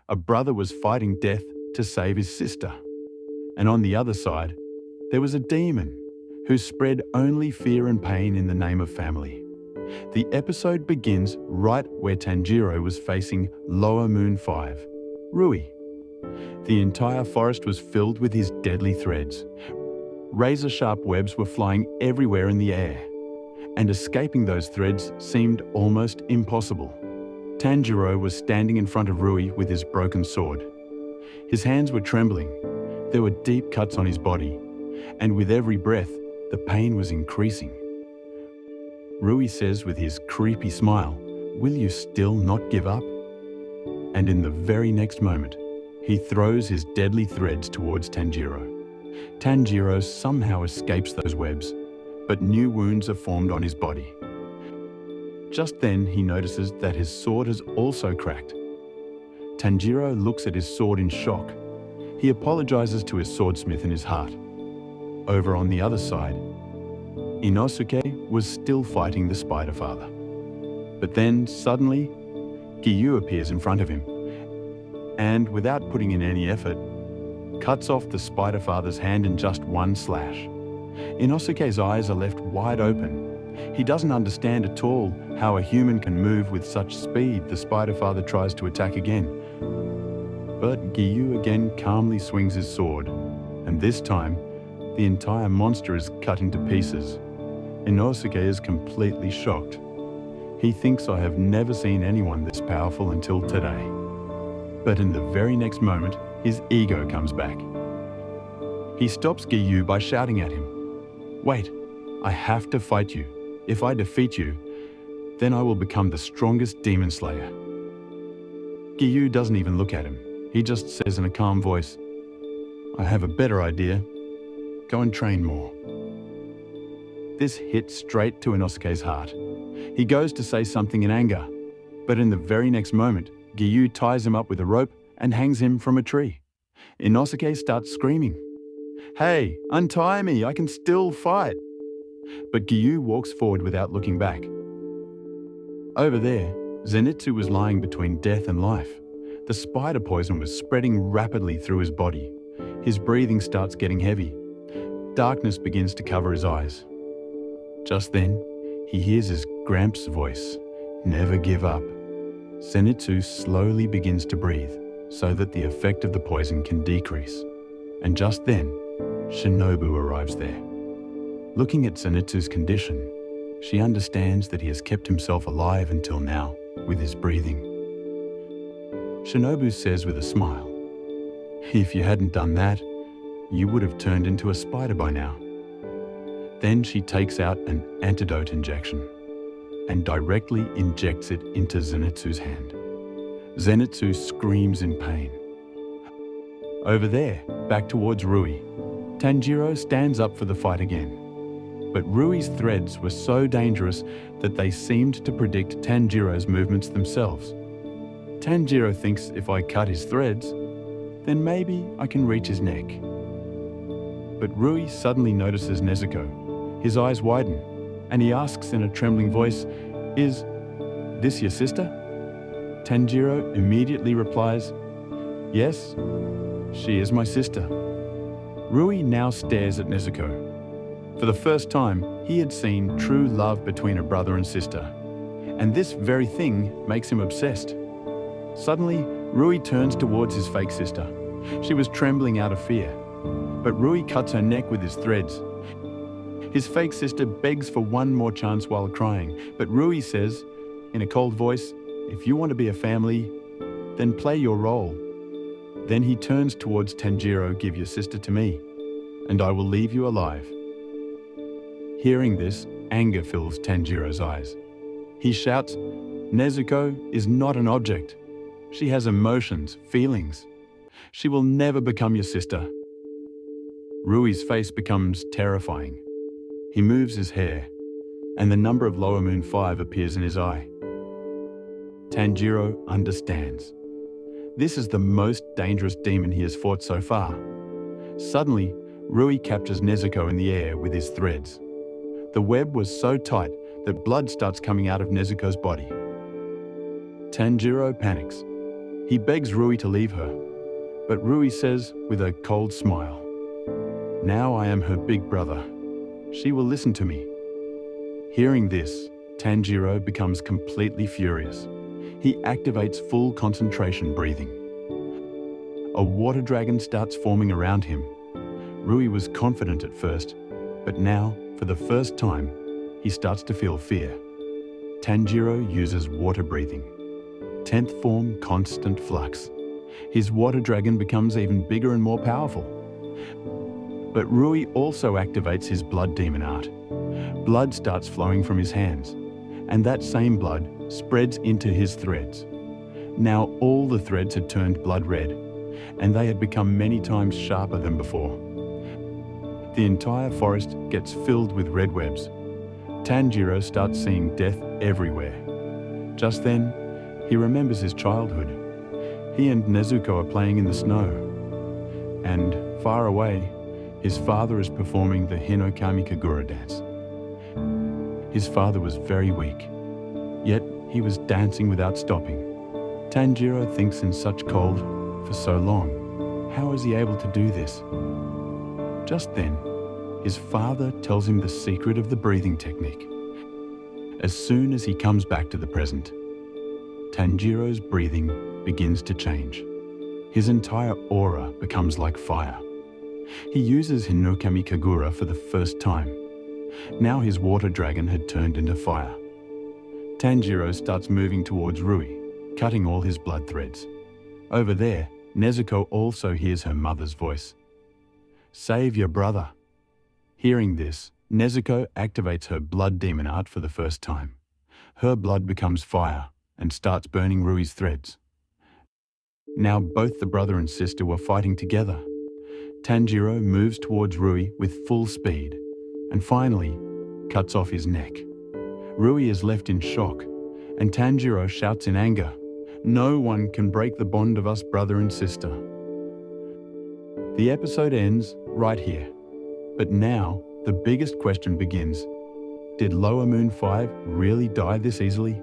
a brother was fighting death to save his sister. And on the other side, there was a demon who spread only fear and pain in the name of family. The episode begins right where Tanjiro was facing Lower Moon 5, Rui. The entire forest was filled with his deadly threads. Razor-sharp webs were flying everywhere in the air, and escaping those threads seemed almost impossible. Tanjiro was standing in front of Rui with his broken sword. His hands were trembling, there were deep cuts on his body, and with every breath, the pain was increasing. Rui says with his creepy smile, "Will you still not give up?" And in the very next moment, he throws his deadly threads towards Tanjiro. Tanjiro somehow escapes those webs, but new wounds are formed on his body. Just then, he notices that his sword has also cracked. Tanjiro looks at his sword in shock. He apologizes to his swordsmith in his heart. Over on the other side, Inosuke was still fighting the Spider Father. But then, suddenly, Giyu appears in front of him, and without putting in any effort, cuts off the Spider Father's hand in just one slash. Inosuke's eyes are left wide open. He doesn't understand at all how a human can move with such speed. The Spider Father tries to attack again. But Giyu again calmly swings his sword, and this time, the entire monster is cut into pieces. Inosuke is completely shocked. He thinks, "I have never seen anyone this powerful until today." But in the very next moment, his ego comes back. He stops Giyu by shouting at him, "Wait, I have to fight you. If I defeat you, then I will become the strongest demon slayer." Giyu doesn't even look at him. He just says in a calm voice, "I have a better idea. Go and train more." This hits straight to Inosuke's heart. He goes to say something in anger, but in the very next moment, Giyu ties him up with a rope and hangs him from a tree. Inosuke starts screaming, "Hey, untie me, I can still fight." But Giyu walks forward without looking back. Over there, Zenitsu was lying between death and life. The spider poison was spreading rapidly through his body. His breathing starts getting heavy. Darkness begins to cover his eyes. Just then, he hears his Gramps' voice, "Never give up." Zenitsu slowly begins to breathe so that the effect of the poison can decrease. And just then, Shinobu arrives there. Looking at Zenitsu's condition, she understands that he has kept himself alive until now with his breathing. Shinobu says with a smile, "If you hadn't done that, you would have turned into a spider by now." Then she takes out an antidote injection and directly injects it into Zenitsu's hand. Zenitsu screams in pain. Over there, back towards Rui, Tanjiro stands up for the fight again. But Rui's threads were so dangerous that they seemed to predict Tanjiro's movements themselves. Tanjiro thinks if I cut his threads, then maybe I can reach his neck. But Rui suddenly notices Nezuko. His eyes widen, and he asks in a trembling voice, "Is this your sister?" Tanjiro immediately replies, "Yes, she is my sister." Rui now stares at Nezuko. For the first time, he had seen true love between a brother and sister, and this very thing makes him obsessed. Suddenly, Rui turns towards his fake sister. She was trembling out of fear, but Rui cuts her neck with his threads. His fake sister begs for one more chance while crying, but Rui says, in a cold voice, "If you want to be a family, then play your role." Then he turns towards Tanjiro, "Give your sister to me, and I will leave you alive." Hearing this, anger fills Tanjiro's eyes. He shouts, "Nezuko is not an object. She has emotions, feelings. She will never become your sister." Rui's face becomes terrifying. He moves his hair, and the number of Lower Moon 5 appears in his eye. Tanjiro understands. This is the most dangerous demon he has fought so far. Suddenly, Rui captures Nezuko in the air with his threads. The web was so tight that blood starts coming out of Nezuko's body. Tanjiro panics. He begs Rui to leave her, but Rui says with a cold smile, "Now I am her big brother. She will listen to me." Hearing this, Tanjiro becomes completely furious. He activates full concentration breathing. A water dragon starts forming around him. Rui was confident at first, but now, for the first time, he starts to feel fear. Tanjiro uses water breathing. 10th form constant flux. His water dragon becomes even bigger and more powerful. But Rui also activates his blood demon art. Blood starts flowing from his hands, and that same blood spreads into his threads. Now all the threads had turned blood red, and they had become many times sharper than before. The entire forest gets filled with red webs. Tanjiro starts seeing death everywhere. Just then, he remembers his childhood. He and Nezuko are playing in the snow. And far away, his father is performing the Hinokami Kagura dance. His father was very weak, yet he was dancing without stopping. Tanjiro thinks in such cold for so long. How is he able to do this? Just then, his father tells him the secret of the breathing technique. As soon as he comes back to the present, Tanjiro's breathing begins to change. His entire aura becomes like fire. He uses Hinokami Kagura for the first time. Now his water dragon had turned into fire. Tanjiro starts moving towards Rui, cutting all his blood threads. Over there, Nezuko also hears her mother's voice. "Save your brother." Hearing this, Nezuko activates her blood demon art for the first time. Her blood becomes fire and starts burning Rui's threads. Now both the brother and sister were fighting together. Tanjiro moves towards Rui with full speed and finally cuts off his neck. Rui is left in shock, and Tanjiro shouts in anger, "No one can break the bond of us brother and sister." The episode ends right here. But now, the biggest question begins. Did Lower Moon 5 really die this easily?